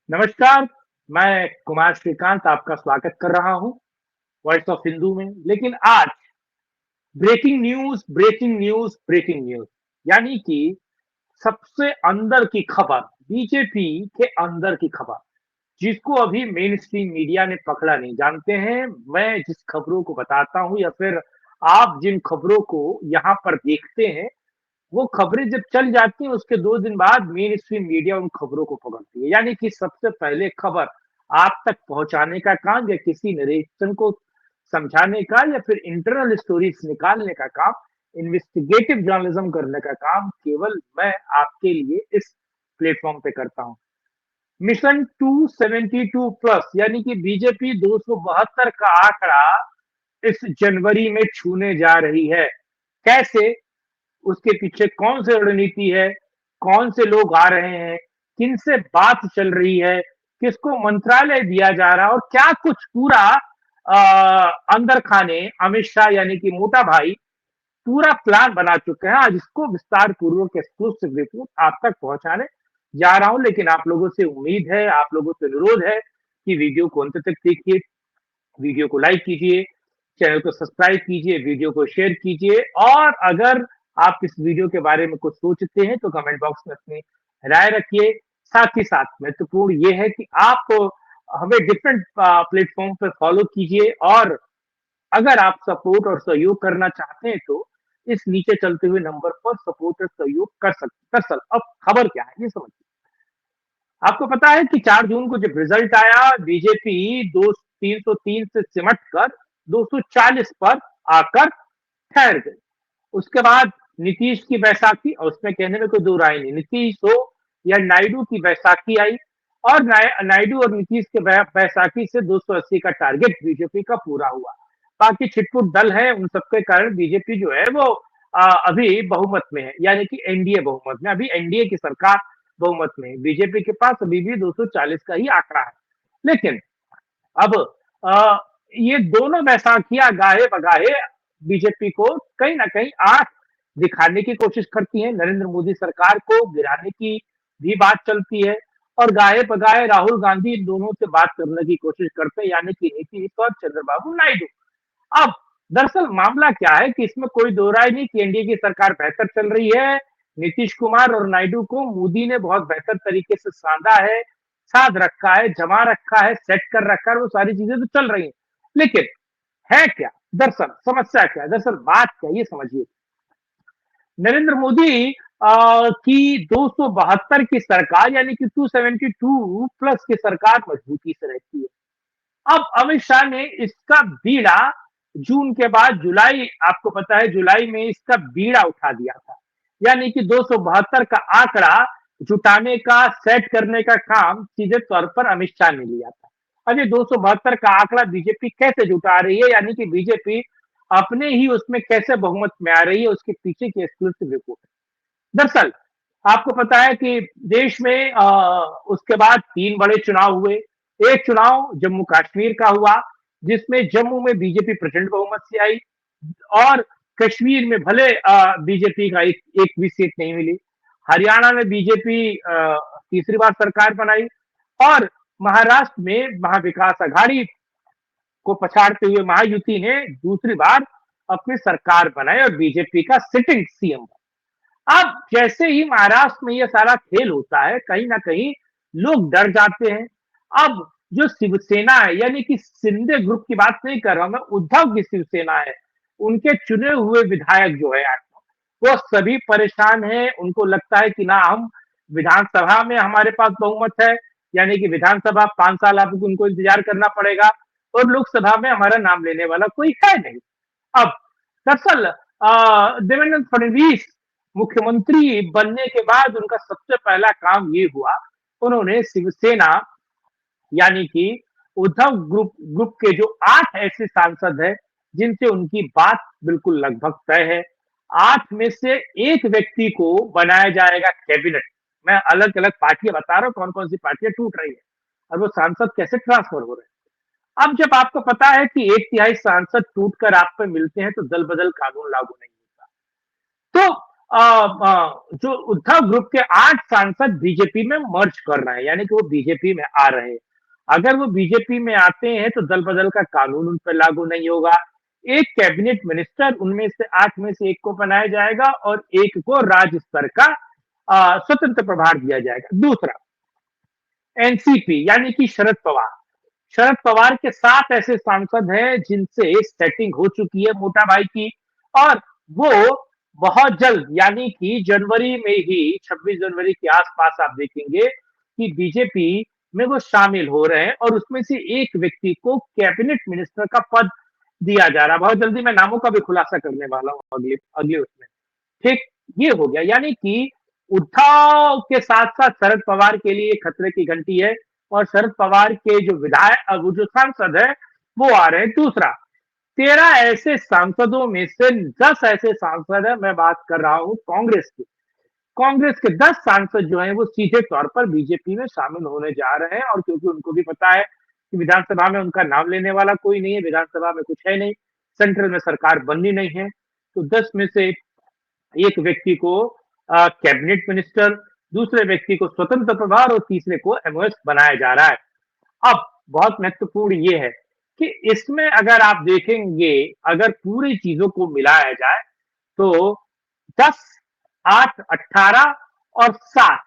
नमस्कार, मैं कुमार श्रीकांत आपका स्वागत कर रहा हूँ वॉइस ऑफ हिंदू में। लेकिन आज breaking news, breaking news, breaking news यानी कि सबसे अंदर की खबर, बीजेपी के अंदर की खबर, जिसको अभी मेन स्ट्रीम मीडिया ने पकड़ा नहीं। जानते हैं, मैं जिस खबरों को बताता हूँ या फिर आप जिन खबरों को यहाँ पर देखते हैं, वो खबरें जब चल जाती हैं उसके 2 दिन बाद मेन स्ट्रीम मीडिया उन खबरों को पकड़ती है। यानी कि सबसे पहले खबर आप तक पहुँचाने का काम या किसी नरेशन को समझाने का या फिर इंटरनल स्टोरीज निकालने का काम, इन्वेस्टिगेटिव जर्नलिज्म करने का काम केवल मैं आपके लिए इस प्लेटफ़ॉर्म पे करता हूँ। मिशन 272 प्लस यानी कि बीजेपी 272 का आंकड़ा इस जनवरी में छूने जा रही है। कैसे? उसके पीछे कौन सी रणनीति है, कौन से लोग आ रहे हैं, किनसे बात चल रही है, किसको मंत्रालय दिया जा रहा है और क्या कुछ पूरा अंदर खाने अमित शाह यानी कि मोटा भाई पूरा प्लान बना चुके हैं। आज इसको विस्तार पूर्वक एक्सक्लूसिव रिपोर्ट आप तक पहुंचाने जा रहा हूं। लेकिन आप लोगों से उम्मीद है, आप लोगों से अनुरोध है कि वीडियो को अंत तक देखिए, वीडियो को लाइक कीजिए, चैनल को सब्सक्राइब कीजिए, वीडियो को शेयर कीजिए और अगर आप इस वीडियो के बारे में कुछ सोचते हैं तो कमेंट बॉक्स में अपनी राय रखिए। साथ ही साथ महत्वपूर्ण ये है कि आप हमें डिफरेंट प्लेटफॉर्म पर फॉलो कीजिए और अगर आप सपोर्ट और सहयोग करना चाहते हैं तो इस नीचे चलते हुए नंबर पर सपोर्ट और सहयोग कर सकते। अब खबर क्या है ये समझिए। आपको पता है कि 4 जून को जब रिजल्ट आया, बीजेपी 303 से सिमट कर 240 पर आकर ठहर गई। उसके बाद नीतीश की बैसाखी, और उसमें कहने में कोई दो राय नहीं, नीतीश हो या नायडू की बैसाखी आई और नायडू और नीतीश के बैसाखी से 280 का टारगेट बीजेपी का पूरा हुआ। बाकी छिटपुट दल है, उन सबके कारण बीजेपी जो है वो अभी बहुमत में है, यानी कि एनडीए बहुमत में, अभी एनडीए की सरकार बहुमत में है। बीजेपी के पास अभी भी 240 का ही आंकड़ा है। लेकिन अब अ, ये दोनों बैसाखियां गाहे बगाहे बीजेपी को कहीं ना कहीं आंख दिखाने की कोशिश करती है। नरेंद्र मोदी सरकार को गिराने की भी बात चलती है और गाहे बगाहे राहुल गांधी इन दोनों से बात करने की कोशिश करते हैं, यानी कि नीतीश और चंद्रबाबू नायडू। अब दरअसल मामला क्या है कि इसमें कोई दो राय नहीं कि एनडीए की सरकार बेहतर चल रही है। नीतीश कुमार और नायडू को मोदी ने बहुत बेहतर तरीके से साधा है, साध रखा है, जमा रखा है, सेट कर रखा है, वो सारी चीजें तो चल रही हैं। लेकिन है क्या दरअसल, समस्या क्या है, दरअसल बात क्या, ये समझिए। नरेंद्र मोदी की 272 की सरकार यानी कि 272 प्लस की सरकार मजबूती से रहती है। अब अमित शाह ने इसका बीड़ा जून के बाद जुलाई, आपको पता है जुलाई में इसका बीड़ा उठा दिया था, यानी कि 272 का आंकड़ा जुटाने का, सेट करने का काम सीधे तौर पर अमित शाह ने लिया था। अब ये 272 का आंकड़ा बीजेपी कैसे जुटा रही है, यानी कि बीजेपी अपने ही उसमें कैसे बहुमत में आ रही है, उसके पीछे की एक्सक्लूसिव रिपोर्ट है। दरअसल आपको पता है कि देश में उसके बाद 3 बड़े चुनाव हुए। एक चुनाव जम्मू कश्मीर का हुआ, जिसमें जम्मू में बीजेपी प्रचंड बहुमत से आई और कश्मीर में भले बीजेपी का एक भी सीट नहीं मिली। हरियाणा में बीजेपी तीसरी बार सरकार बनाई और महाराष्ट्र में महाविकास आघाड़ी को पछाड़ते हुए महायुति ने दूसरी बार अपनी सरकार बनाई और बीजेपी का सिटिंग सीएम। अब जैसे ही महाराष्ट्र में ये सारा खेल होता है, कहीं ना कहीं लोग डर जाते हैं। अब जो शिवसेना है, यानी कि शिंदे ग्रुप की बात नहीं कर रहा हूं मैं, उद्धव की शिवसेना है, उनके चुने हुए विधायक जो है वो सभी परेशान हैं। उनको लगता है कि ना हम विधानसभा में हमारे पास बहुमत है, यानी कि विधानसभा 5 साल आपको उनको इंतजार करना पड़ेगा और लोकसभा में हमारा नाम लेने वाला कोई है नहीं। अब दरअसल देवेंद्र फडणवीस मुख्यमंत्री बनने के बाद उनका सबसे पहला काम ये हुआ, उन्होंने शिवसेना यानी कि उद्धव ग्रुप के जो 8 ऐसे सांसद हैं जिनसे उनकी बात बिल्कुल लगभग तय है, 8 में से एक व्यक्ति को बनाया जाएगा कैबिनेट। मैं अलग अलग पार्टियां बता रहा हूं, कौन कौन सी पार्टियां टूट रही है और वो सांसद कैसे ट्रांसफर हो रहे हैं। अब जब आपको पता है कि 1/3 सांसद टूट कर आप पे मिलते हैं तो दल बदल कानून लागू नहीं होता। तो जो उद्धव ग्रुप के 8 सांसद बीजेपी में मर्ज कर रहे हैं, यानी कि वो बीजेपी में आ रहे हैं। अगर वो बीजेपी में आते हैं तो दल बदल का कानून उन पर लागू नहीं होगा। एक कैबिनेट मिनिस्टर उनमें से 8 में से एक को बनाया जाएगा और एक को राज्य स्तर का स्वतंत्र प्रभार दिया जाएगा। दूसरा, एनसीपी यानी कि शरद पवार। शरद पवार के 7 ऐसे सांसद हैं जिनसे सेटिंग हो चुकी है मोटा भाई की, और वो बहुत जल्द यानी कि जनवरी में ही 26 जनवरी के आसपास आप देखेंगे कि बीजेपी में वो शामिल हो रहे हैं और उसमें से एक व्यक्ति को कैबिनेट मिनिस्टर का पद दिया जा रहा है। बहुत जल्दी मैं नामों का भी खुलासा करने वाला हूं अगले अगले उसमें। ठीक, ये हो गया, यानी कि उद्धव के साथ साथ शरद पवार के लिए खतरे की घंटी है और शरद पवार के जो विधायक वो जो सांसद है वो आ रहे हैं। दूसरा, 13 ऐसे सांसदों में से 10 ऐसे सांसद है, मैं बात कर रहा हूं कांग्रेस की। कांग्रेस के 10 सांसद जो हैं वो सीधे तौर पर बीजेपी में शामिल होने जा रहे हैं, और क्योंकि उनको भी पता है कि विधानसभा में उनका नाम लेने वाला कोई नहीं है, विधानसभा में कुछ है नहीं, सेंट्रल में सरकार बननी नहीं है, तो 10 में से एक व्यक्ति को कैबिनेट मिनिस्टर, दूसरे व्यक्ति को स्वतंत्र प्रभार और तीसरे को एमओएस बनाया जा रहा है। अब बहुत महत्वपूर्ण ये है कि इसमें अगर आप देखेंगे, अगर पूरी चीजों को मिलाया जाए तो 10, 8, 18 और 7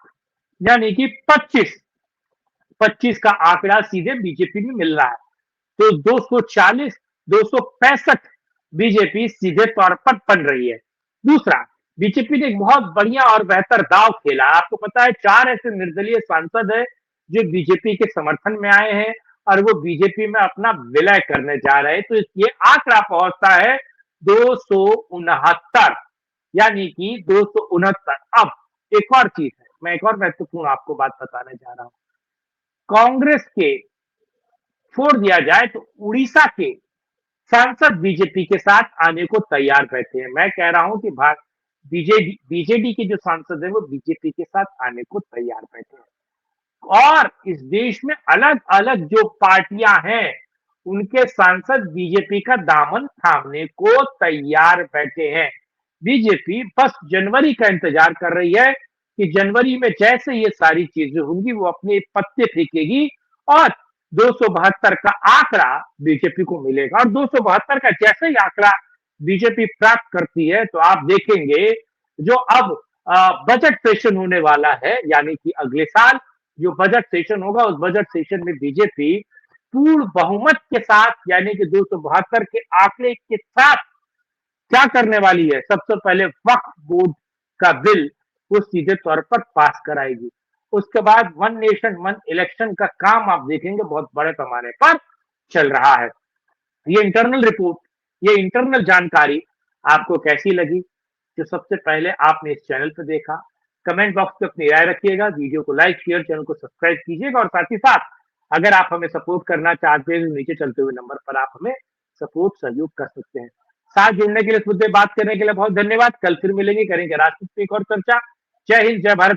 यानी कि 25 का आंकड़ा सीधे बीजेपी में मिल रहा है। तो 240, 265 बीजेपी सीधे तौर पर बन रही है। दूसरा, बीजेपी ने एक बहुत बढ़िया और बेहतर दांव खेला। आपको पता है 4 ऐसे निर्दलीय सांसद है जो बीजेपी के समर्थन में आए हैं और वो बीजेपी में अपना विलय करने जा रहे हैं। तो ये आंकड़ा पहुंचता है 269, यानी कि 269। अब एक और चीज है, मैं एक और महत्वपूर्ण आपको बात बताने जा रहा हूं। कांग्रेस के छोड़ दिया जाए तो उड़ीसा के सांसद बीजेपी के साथ आने को तैयार बैठे हैं। मैं कह रहा हूं कि बीजेडी के जो सांसद हैं वो बीजेपी के साथ आने को तैयार बैठे हैं, और इस देश में अलग अलग जो पार्टियां हैं उनके सांसद बीजेपी का दामन थामने को तैयार बैठे हैं। बीजेपी बस जनवरी का इंतजार कर रही है कि जनवरी में जैसे ये सारी चीजें होंगी वो अपने पत्ते फेंकेगी और 272 का आंकड़ा बीजेपी को मिलेगा। और 272 का जैसे ही आंकड़ा बीजेपी प्राप्त करती है तो आप देखेंगे जो अब बजट सेशन होने वाला है, यानी कि अगले साल जो बजट सेशन होगा उस बजट सेशन में बीजेपी पूर्ण बहुमत के साथ यानी कि 272 के आंकड़े के साथ क्या करने वाली है, सबसे पहले वक्फ बोर्ड का बिल वो सीधे तौर पर पास कराएगी। उसके बाद वन नेशन वन इलेक्शन का काम आप देखेंगे बहुत बड़े पैमाने पर चल रहा है। ये इंटरनल रिपोर्ट, ये इंटरनल जानकारी आपको कैसी लगी? जो सबसे पहले आपने इस चैनल पर देखा, कमेंट बॉक्स में अपनी राय रखिएगा, वीडियो को लाइक शेयर, चैनल को सब्सक्राइब कीजिएगा, और साथ ही साथ अगर आप हमें सपोर्ट करना चाहते हैं तो नीचे चलते हुए नंबर पर आप हमें सपोर्ट सहयोग कर सकते हैं। साथ जुड़ने के लिए, इस मुद्दे बात करने के लिए बहुत धन्यवाद। कल फिर मिलेंगे, करेंगे राजनीति पर एक और चर्चा। जय हिंद, जय भारत।